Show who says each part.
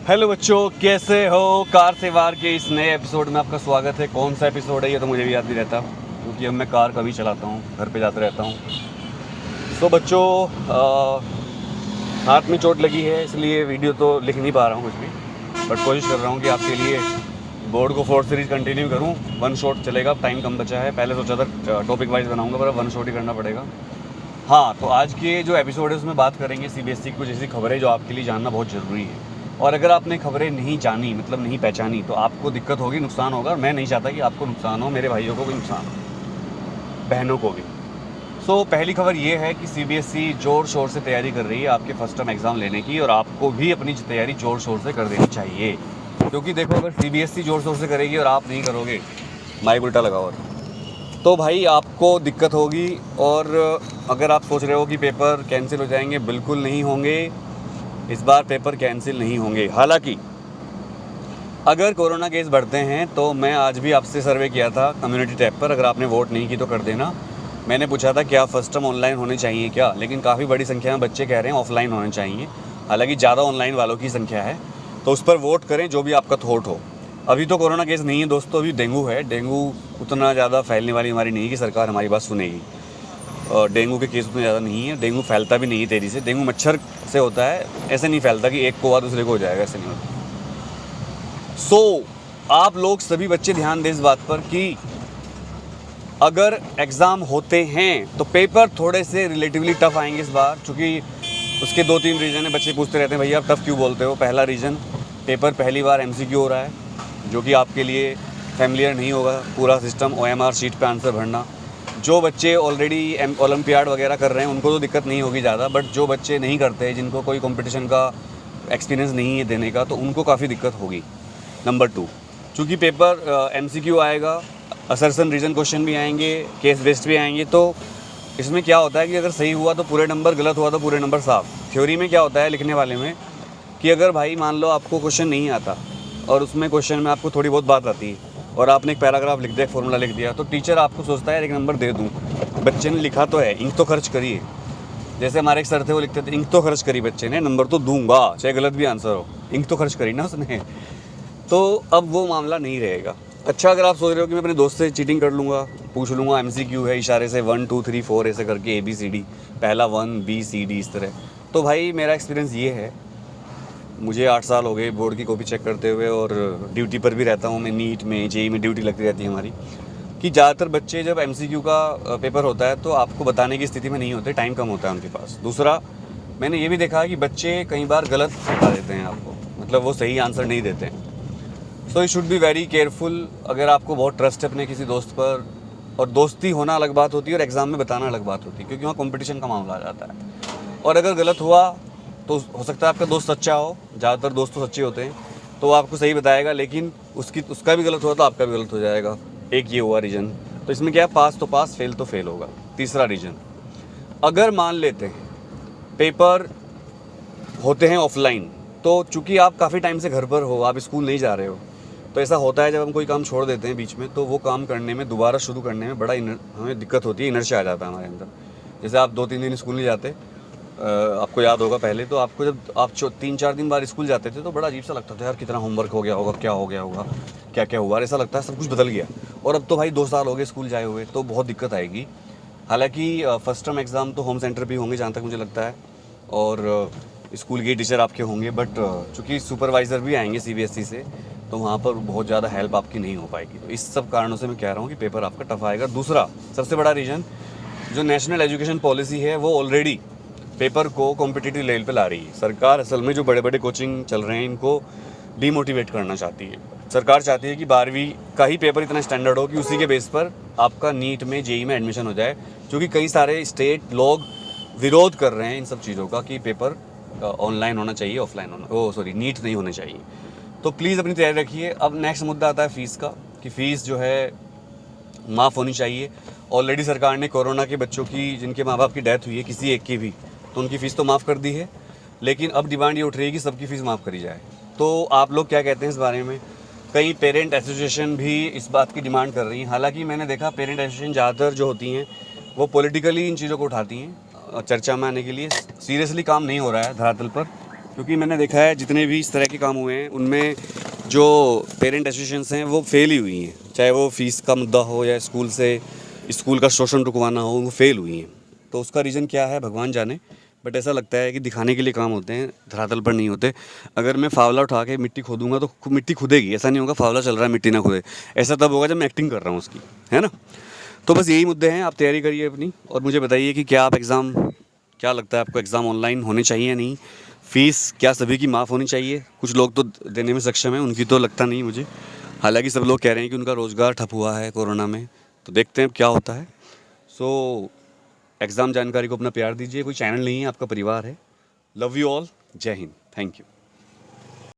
Speaker 1: Hello बच्चों, कैसे हो। कार से वार के इस नए एपिसोड में आपका स्वागत है। कौन सा एपिसोड है ये तो मुझे भी याद नहीं रहता, क्योंकि अब मैं कार कभी चलाता हूँ, घर पे जाता रहता हूँ। तो बच्चों, हाथ में चोट लगी है, इसलिए वीडियो तो लिख नहीं पा रहा हूँ कुछ भी, बट कोशिश कर रहा हूँ कि आपके लिए बोर्ड को 4 सीरीज़ कंटिन्यू करूँ। 1 शॉट चलेगा, टाइम कम बचा है। पहले सोचा था टॉपिक वाइज बनाऊँगा, पर अब 1 शॉट ही करना पड़ेगा। हाँ, तो आज के जो एपिसोड है उसमें बात करेंगे सीबीएसई की कुछ ऐसी खबरें जो आपके लिए जानना बहुत ज़रूरी है। और अगर आपने खबरें नहीं जानी, मतलब नहीं पहचानी, तो आपको दिक्कत होगी, नुकसान होगा। और मैं नहीं चाहता कि आपको नुकसान हो, मेरे भाइयों को भी नुकसान हो, बहनों को भी। सो पहली खबर ये है कि सीबीएसई ज़ोर शोर से तैयारी कर रही है आपके फर्स्ट टर्म एग्ज़ाम लेने की, और आपको भी अपनी तैयारी ज़ोर शोर से कर देनी चाहिए। क्योंकि देखो, अगर सीबीएसई ज़ोर शोर से करेगी और आप नहीं करोगे, माइक उल्टा लगाओ, तो भाई आपको दिक्कत होगी। और अगर आप सोच रहे हो कि पेपर कैंसिल हो जाएंगे, बिल्कुल नहीं होंगे। इस बार पेपर कैंसिल नहीं होंगे। हालांकि अगर कोरोना केस बढ़ते हैं तो मैं आज भी आपसे सर्वे किया था कम्युनिटी टैब पर, अगर आपने वोट नहीं की तो कर देना। मैंने पूछा था क्या फर्स्ट टर्म ऑनलाइन होने चाहिए क्या, लेकिन काफ़ी बड़ी संख्या में बच्चे कह रहे हैं ऑफलाइन होने चाहिए। हालांकि ज़्यादा ऑनलाइन वालों की संख्या है, तो उस पर वोट करें जो भी आपका थॉट हो। अभी तो कोरोना केस नहीं है दोस्तों, अभी डेंगू है। डेंगू उतना ज़्यादा फैलने वाली हमारी नहीं है कि सरकार हमारी बात सुनेगी। और डेंगू के केस उतने ज़्यादा नहीं है, डेंगू फैलता भी नहीं है तेज़ी से। डेंगू मच्छर से होता है, ऐसे नहीं फैलता कि एक को हुआ दूसरे को हो जाएगा, ऐसे नहीं होता। आप लोग सभी बच्चे ध्यान दें इस बात पर कि अगर एग्ज़ाम होते हैं तो पेपर थोड़े से रिलेटिवली टफ आएंगे इस बार, क्योंकि उसके 2-3 रीज़न है। बच्चे पूछते रहते हैं भैया आप टफ़ क्यों बोलते हो। पहला रीज़न, पेपर पहली बार एमसीक्यू हो रहा है, जो कि आपके लिए फैमिलियर नहीं होगा पूरा सिस्टम, ओएमआर शीट पे आंसर भरना। जो बच्चे ऑलरेडी ओलंपियाड वगैरह कर रहे हैं उनको तो दिक्कत नहीं होगी ज़्यादा, बट जो बच्चे नहीं करते, जिनको कोई कंपटीशन का एक्सपीरियंस नहीं है देने का, तो उनको काफ़ी दिक्कत होगी। नंबर 2, चूँकि पेपर एमसीक्यू आएगा, असर्शन रीजन क्वेश्चन भी आएंगे, केस बेस्ड भी आएंगे, तो इसमें क्या होता है कि अगर सही हुआ तो पूरे नंबर, गलत हुआ तो पूरे नंबर साफ। थ्योरी में क्या होता है लिखने वाले में, कि अगर भाई मान लो आपको क्वेश्चन नहीं आता और उसमें क्वेश्चन में आपको थोड़ी बहुत बात आती है और आपने एक पैराग्राफ लिख दिया, एक फॉर्मूला लिख दिया, तो टीचर आपको सोचता है 1 नंबर दे दूँ। बच्चे ने लिखा तो है, इंक तो खर्च करिए। जैसे हमारे एक सर थे, वो लिखते थे इंक तो खर्च करी बच्चे ने, नंबर तो दूंगा चाहे गलत भी आंसर हो, इंक तो खर्च करी ना उसने। तो अब वो मामला नहीं रहेगा। अच्छा, अगर आप सोच रहे हो कि मैं अपने दोस्त से चीटिंग कर लूँगा, पूछ लूँगा एमसीक्यू है, इशारे से 1 2 3 4 ऐसे करके ABCD, पहला 1 B C D इस तरह, तो भाई मेरा एक्सपीरियंस ये है, मुझे 8 साल हो गए बोर्ड की कॉपी चेक करते हुए, और ड्यूटी पर भी रहता हूँ मैं। नीट में, जेई में ड्यूटी लगती रहती है हमारी, कि ज़्यादातर बच्चे जब एमसीक्यू का पेपर होता है तो आपको बताने की स्थिति में नहीं होते, टाइम कम होता है उनके पास। दूसरा, मैंने ये भी देखा है कि बच्चे कई बार गलत बता देते हैं आपको, मतलब वो सही आंसर नहीं देते हैं। So you should be very careful. अगर आपको बहुत ट्रस्ट है अपने किसी दोस्त पर, और दोस्ती होना अलग बात होती है और एग्ज़ाम में बताना अलग बात होती है, क्योंकि वहाँ कंपटीशन का मामला आ जाता है। और अगर गलत हुआ तो हो सकता है आपका दोस्त सच्चा हो, ज़्यादातर दोस्त तो सच्चे होते हैं, तो वो आपको सही बताएगा, लेकिन उसका भी गलत हुआ तो आपका भी गलत हो जाएगा। एक ये हुआ रीज़न। तो इसमें क्या है, पास तो पास, फेल तो फेल होगा। तीसरा रीज़न, अगर मान लेते हैं पेपर होते हैं ऑफलाइन, तो चूँकि आप काफ़ी टाइम से घर पर हो, आप स्कूल नहीं जा रहे हो, तो ऐसा होता है जब हम कोई काम छोड़ देते हैं बीच में, तो वो काम करने में, दोबारा शुरू करने में बड़ा हमें दिक्कत होती है, इनर्शिया आ जाता है हमारे अंदर। जैसे आप 2-3 दिन स्कूल नहीं जाते, आपको याद होगा पहले तो आपको, जब आप 3-4 दिन बाद स्कूल जाते थे तो बड़ा अजीब सा लगता था, यार कितना होमवर्क हो गया होगा, क्या हो गया होगा, क्या क्या हुआ, ऐसा लगता है सब कुछ बदल गया। और अब तो भाई 2 साल हो गए स्कूल जाए हुए, तो बहुत दिक्कत आएगी। हालांकि फर्स्ट टर्म एग्ज़ाम तो होम सेंटर भी होंगे जहाँ तक मुझे लगता है, और स्कूल के टीचर आपके होंगे, बट चूँकि सुपरवाइज़र भी आएंगे सीबीएसई से, तो वहाँ पर बहुत ज़्यादा हेल्प आपकी नहीं हो पाएगी। तो इस सब कारणों से मैं कह रहा हूँ कि पेपर आपका टफ आएगा। दूसरा सबसे बड़ा रीज़न, जो नेशनल एजुकेशन पॉलिसी है वो ऑलरेडी पेपर को कॉम्पिटिटिव लेवल पे ला रही है। सरकार असल में जो बड़े बड़े कोचिंग चल रहे हैं इनको डीमोटिवेट करना चाहती है। सरकार चाहती है कि 12वीं का ही पेपर इतना स्टैंडर्ड हो कि उसी के बेस पर आपका नीट में, जेई में एडमिशन हो जाए, क्योंकि कई सारे स्टेट लोग विरोध कर रहे हैं इन सब चीज़ों का कि पेपर ऑनलाइन होना चाहिए, ऑफलाइन होना, नीट नहीं होने चाहिए। तो प्लीज़ अपनी तैयारी रखिए। अब नेक्स्ट मुद्दा आता है फ़ीस का, कि फ़ीस जो है माफ़ होनी चाहिए। ऑलरेडी सरकार ने कोरोना के बच्चों की, जिनके माँ बाप की डेथ हुई है किसी एक की भी, तो उनकी फ़ीस तो माफ़ कर दी है, लेकिन अब डिमांड ये उठ रही है कि सबकी फ़ीस माफ़ करी जाए। तो आप लोग क्या कहते हैं इस बारे में। कई पेरेंट एसोसिएशन भी इस बात की डिमांड कर रही हैं। हालांकि मैंने देखा पेरेंट एसोसिएशन ज़्यादातर जो होती हैं वो पॉलिटिकली इन चीज़ों को उठाती हैं चर्चा में आने के लिए। सीरियसली काम नहीं हो रहा है धरातल पर। क्योंकि मैंने देखा है जितने भी इस तरह के काम हुए हैं उनमें जो पेरेंट एसोसिएशंस हैं वो फेल ही हुई हैं, चाहे वो फीस का मुद्दा हो या स्कूल का शोषण रुकवाना हो, वो फेल हुई हैं। तो उसका रीज़न क्या है भगवान जाने, बट ऐसा लगता है कि दिखाने के लिए काम होते हैं, धरातल पर नहीं होते। अगर मैं फावला उठा के मिट्टी खोदूंगा तो मिट्टी खुदेगी, ऐसा नहीं होगा फावला चल रहा है मिट्टी ना खुदे। ऐसा तब होगा जब मैं एक्टिंग कर रहा हूँ उसकी, है ना। तो बस यही मुद्दे हैं, आप तैयारी करिए अपनी और मुझे बताइए कि क्या लगता है आपको, एग्ज़ाम ऑनलाइन होने चाहिए या नहीं, फ़ीस क्या सभी की माफ़ होनी चाहिए। कुछ लोग तो देने में सक्षम हैं, उनकी तो लगता नहीं मुझे। हालांकि सब लोग कह रहे हैं कि उनका रोज़गार ठप हुआ है कोरोना में, तो देखते हैं अब क्या होता है। सो एग्ज़ाम जानकारी को अपना प्यार दीजिए, कोई चैनल नहीं है, आपका परिवार है। लव यू ऑल, जय हिंद, थैंक यू।